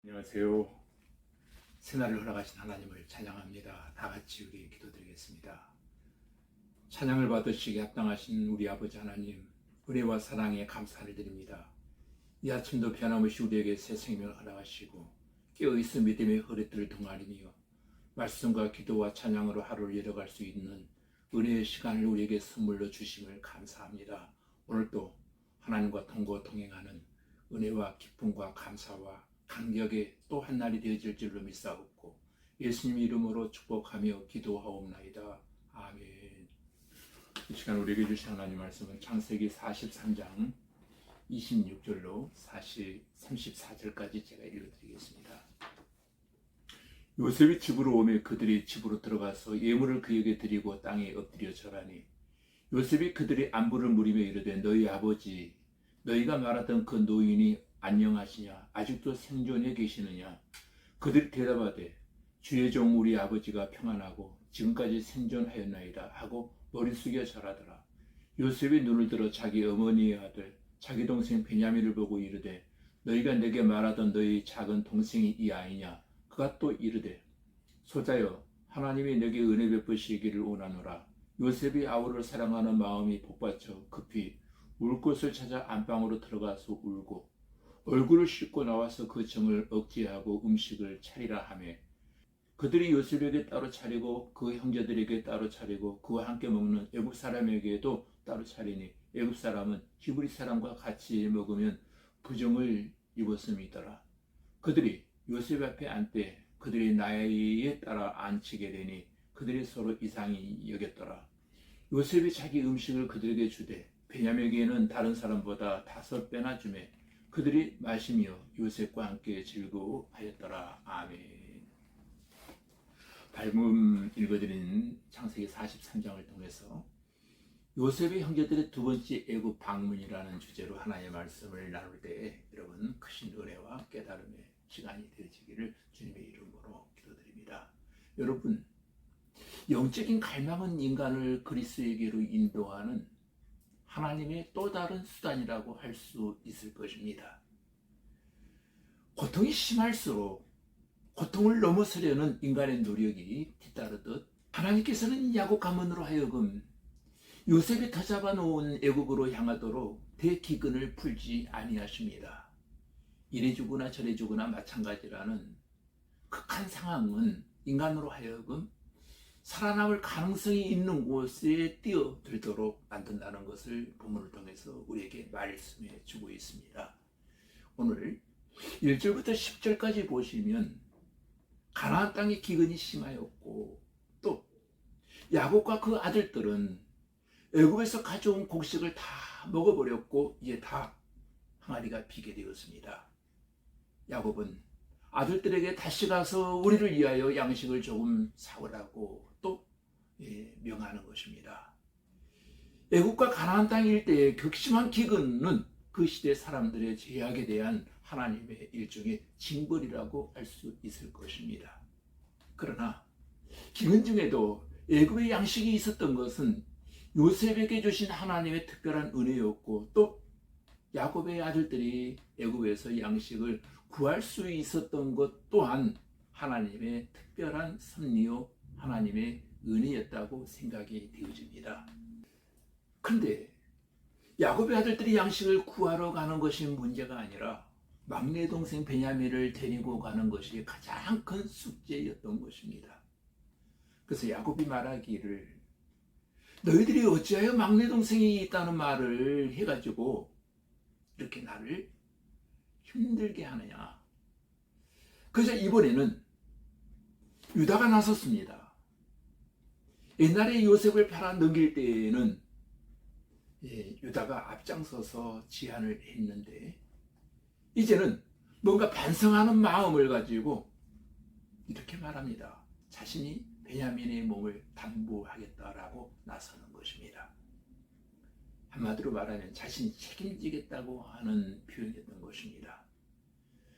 안녕하세요. 새날을 허락하신 하나님을 찬양합니다. 다 같이 우리 기도드리겠습니다. 찬양을 받으시기에 합당하신 우리 아버지 하나님, 은혜와 사랑에 감사를 드립니다. 이 아침도 변함없이 우리에게 새 생명을 허락하시고 깨어있음 믿음의 허리띠를 동아리며 말씀과 기도와 찬양으로 하루를 열어갈 수 있는 은혜의 시간을 우리에게 선물로 주심을 감사합니다. 오늘도 하나님과 동행하는 은혜와 기쁨과 감사와 감격의 또 한 날이 되어질 줄로 믿사옵고 예수님 이름으로 축복하며 기도하옵나이다. 아멘. 이 시간 우리에게 주신 하나님 말씀은 창세기 43장 26절로 34절까지 제가 읽어드리겠습니다. 요셉이 집으로 오매 그들이 집으로 들어가서 예물을 그에게 드리고 땅에 엎드려 절하니 요셉이 그들의 안부를 물으며 이르되 너희 아버지 너희가 말하던 그 노인이 안녕하시냐 아직도 생존해 계시느냐. 그들이 대답하되 주의 종 우리 아버지가 평안하고 지금까지 생존하였나이다 하고 머리 숙여 절하더라. 요셉이 눈을 들어 자기 어머니의 아들 자기 동생 베냐민을 보고 이르되 너희가 내게 말하던 너희 작은 동생이 이 아이냐. 그가 또 이르되 소자여 하나님이 내게 은혜 베푸시기를 원하노라. 요셉이 아우를 사랑하는 마음이 복받쳐 급히 울 곳을 찾아 안방으로 들어가서 울고 얼굴을 씻고 나와서 그 정을 억제하고 음식을 차리라 하며 그들이 요셉에게 따로 차리고 그 형제들에게 따로 차리고 그와 함께 먹는 애굽 사람에게도 따로 차리니 애굽 사람은 히브리 사람과 같이 먹으면 부정을 입었음이더라. 그들이 요셉 앞에 앉되 그들이 나이에 따라 앉히게 되니 그들이 서로 이상히 여겼더라. 요셉이 자기 음식을 그들에게 주되 베냐민에게는 다른 사람보다 5배나 주매 그들이 마시며 요셉과 함께 즐거워하였더라. 아멘. 방금 읽어드린 창세기 43장을 통해서 요셉의 형제들의 두 번째 애굽 방문이라는 주제로 하나님의 말씀을 나눌 때 여러분 크신 은혜와 깨달음의 시간이 되어지기를 주님의 이름으로 기도드립니다. 여러분 영적인 갈망은 인간을 그리스도에게로 인도하는 하나님의 또 다른 수단이라고 할 수 있을 것입니다. 고통이 심할수록 고통을 넘어서려는 인간의 노력이 뒤따르듯 하나님께서는 야곱 가문으로 하여금 요셉이 터잡아 놓은 애국으로 향하도록 대기근을 풀지 아니하십니다. 이래 주거나 저래 주거나 마찬가지라는 극한 상황은 인간으로 하여금 살아남을 가능성이 있는 곳에 뛰어들도록 만든다는 것을 본문을 통해서 우리에게 말씀해 주고 있습니다. 오늘 1절부터 10절까지 보시면 가나안 땅의 기근이 심하였고 또 야곱과 그 아들들은 애굽에서 가져온 곡식을 다 먹어버렸고 이제 다 항아리가 비게 되었습니다. 야곱은 아들들에게 다시 가서 우리를 위하여 양식을 조금 사오라고 또 명하는 것입니다. 애국과 가나안 땅 일대의 극심한 기근은 그 시대 사람들의 죄악에 대한 하나님의 일종의 징벌이라고 할 수 있을 것입니다. 그러나 기근 중에도 애굽의 양식이 있었던 것은 요셉에게 주신 하나님의 특별한 은혜였고 또 야곱의 아들들이 애굽에서 양식을 구할 수 있었던 것 또한 하나님의 특별한 섭리요 하나님의 은혜였다고 생각이 되어집니다. 그런데 야곱의 아들들이 양식을 구하러 가는 것이 문제가 아니라 막내 동생 베냐민을 데리고 가는 것이 가장 큰 숙제였던 것입니다. 그래서 야곱이 말하기를 너희들이 어찌하여 막내 동생이 있다는 말을 해가지고 이렇게 나를 힘들게 하느냐. 그래서 이번에는 유다가 나섰습니다. 옛날에 요셉을 팔아 넘길 때에는 유다가 앞장서서 제안을 했는데 이제는 뭔가 반성하는 마음을 가지고 이렇게 말합니다. 자신이 베냐민의 몸을 담보하겠다라고 나서는 것입니다. 한마디로 말하면 자신이 책임지겠다고 하는 표현이었던 것입니다.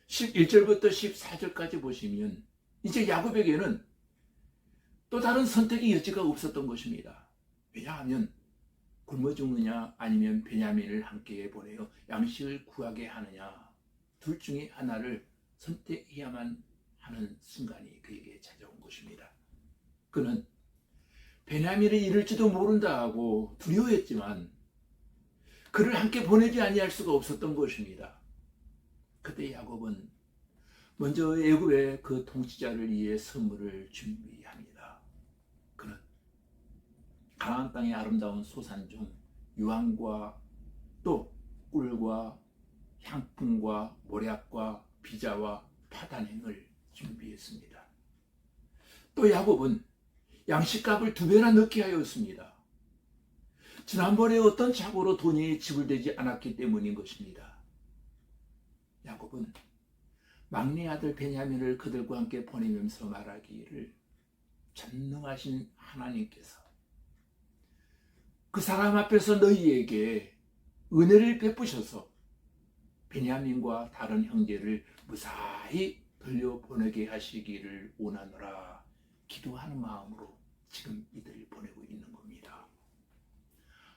11절부터 14절까지 보시면 이제 야곱에게는 또 다른 선택의 여지가 없었던 것입니다. 왜냐하면 굶어 죽느냐 아니면 베냐민을 함께 보내어 양식을 구하게 하느냐 둘 중에 하나를 선택해야만 하는 순간이 그에게 찾아온 것입니다. 그는 베냐민을 잃을지도 모른다 하고 두려워했지만 그를 함께 보내지 아니할 수가 없었던 것입니다. 그때 야곱은 먼저 애굽의 그 통치자를 위해 선물을 준비합니다. 그는 가나안 땅의 아름다운 소산 중 유황과 또 꿀과 향품과 모략과 비자와 파단행을 준비했습니다. 또 야곱은 양식값을 2배나 넣게 하였습니다. 지난번에 어떤 착오로 돈이 지불되지 않았기 때문인 것입니다. 야곱은 막내 아들 베냐민을 그들과 함께 보내면서 말하기를 전능하신 하나님께서 그 사람 앞에서 너희에게 은혜를 베푸셔서 베냐민과 다른 형제를 무사히 돌려보내게 하시기를 원하노라 기도하는 마음으로 지금 이들을 보내고 있는 겁니다.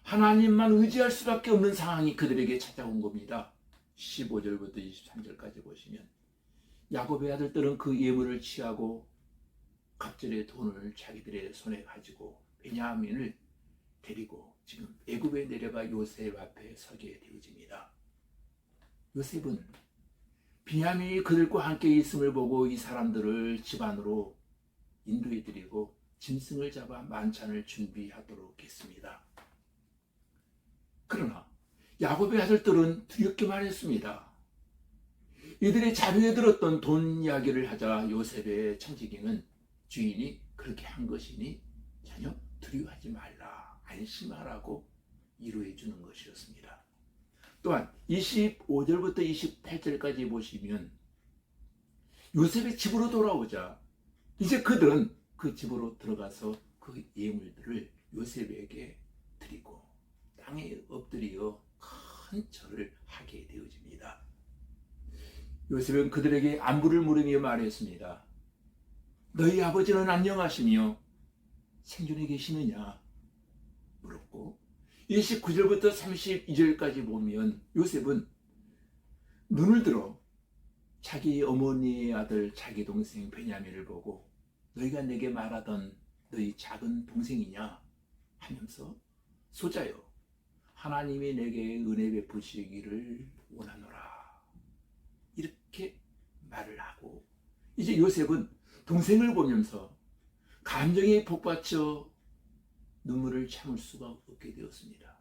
하나님만 의지할 수밖에 없는 상황이 그들에게 찾아온 겁니다. 15절부터 23절까지 보시면 야곱의 아들들은 그 예물을 취하고 갑절의 돈을 자기들의 손에 가지고 베냐민을 데리고 지금 애굽에 내려가 요셉 앞에 서게 되어집니다. 요셉은 베냐민이 그들과 함께 있음을 보고 이 사람들을 집안으로 인도해드리고 짐승을 잡아 만찬을 준비하도록 했습니다. 그러나 야곱의 아들들은 두렵기만 했습니다. 이들의 자료에 들었던 돈 이야기를 하자 요셉의 청지기는 주인이 그렇게 한 것이니 전혀 두려워하지 말라, 안심하라고 위로해 주는 것이었습니다. 또한 25절부터 28절까지 보시면 요셉의 집으로 돌아오자 이제 그들은 그 집으로 들어가서 그 예물들을 요셉에게 드리고 땅에 엎드려 큰 절을 하게 되어집니다. 요셉은 그들에게 안부를 물으며 말했습니다. 너희 아버지는 안녕하시며 생존해 계시느냐 물었고 29절부터 32절까지 보면 요셉은 눈을 들어 자기 어머니의 아들 자기 동생 베냐민을 보고 너희가 내게 말하던 너희 작은 동생이냐 하면서 소자여 하나님이 내게 은혜 베푸시기를 원하노라 이렇게 말을 하고 이제 요셉은 동생을 보면서 감정이 복받쳐 눈물을 참을 수가 없게 되었습니다.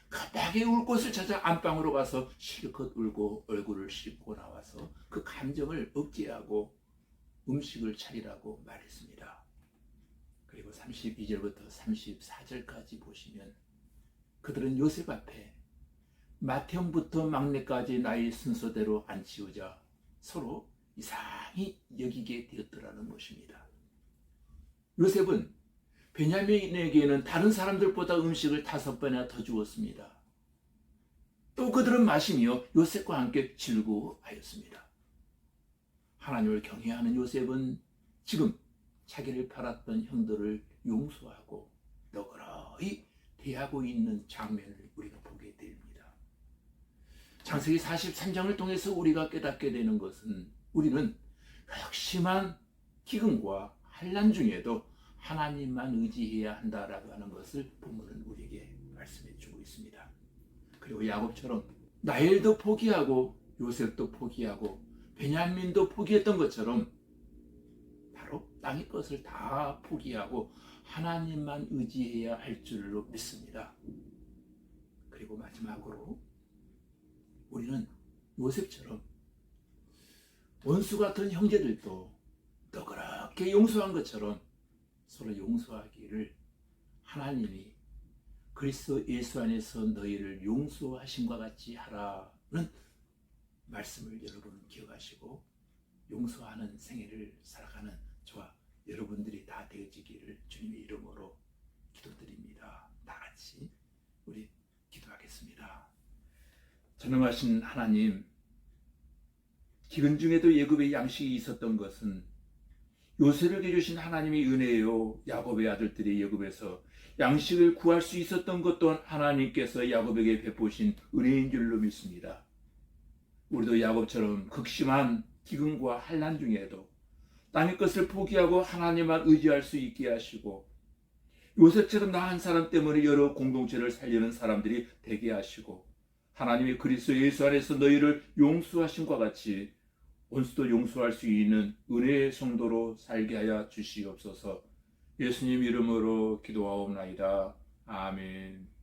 급하게 울 곳을 찾아 안방으로 가서 실컷 울고 얼굴을 씻고 나와서 그 감정을 억제하고 음식을 차리라고 말했습니다. 그리고 32절부터 34절까지 보시면 그들은 요셉 앞에 맏형부터 막내까지 나이 순서대로 앉히우자 서로 이상히 여기게 되었더라는 것입니다. 요셉은 베냐민에게는 다른 사람들보다 음식을 5배나 더 주었습니다. 또 그들은 마시며 요셉과 함께 즐거워하였습니다. 하나님을 경외하는 요셉은 지금 자기를 팔았던 형들을 용서하고 너그러이 대하고 있는 장면을 우리가 보게 됩니다. 창세기 43장을 통해서 우리가 깨닫게 되는 것은 우리는 극심한 기근과 환난 중에도 하나님만 의지해야 한다라고 하는 것을 본문은 우리에게 말씀해 주고 있습니다. 그리고 야곱처럼 라헬도 포기하고 요셉도 포기하고 베냐민도 포기했던 것처럼 바로 땅의 것을 다 포기하고 하나님만 의지해야 할 줄로 믿습니다. 그리고 마지막으로 우리는 요셉처럼 원수 같은 형제들도 너그럽게 용서한 것처럼 서로 용서하기를 하나님이 그리스도 예수 안에서 너희를 용서하심과 같이 하라는 말씀을 여러분 기억하시고 용서하는 생애를 살아가는 저와 여러분들이 다 되어지기를 주님의 이름으로 기도드립니다. 다 같이 우리 기도하겠습니다. 전능하신 하나님, 기근 중에도 애굽에 양식이 있었던 것은 요셉에게 주신 하나님의 은혜요, 야곱의 아들들이 애굽에서 양식을 구할 수 있었던 것 또한 하나님께서 야곱에게 베푸신 은혜인 줄로 믿습니다. 우리도 야곱처럼 극심한 기근과 환난 중에도 땅의 것을 포기하고 하나님만 의지할 수 있게 하시고, 요셉처럼 나 한 사람 때문에 여러 공동체를 살리는 사람들이 되게 하시고, 하나님이 그리스도 예수 안에서 너희를 용서하신과 같이 원수도 용서할 수 있는 은혜의 성도로 살게 하여 주시옵소서. 예수님 이름으로 기도하옵나이다. 아멘.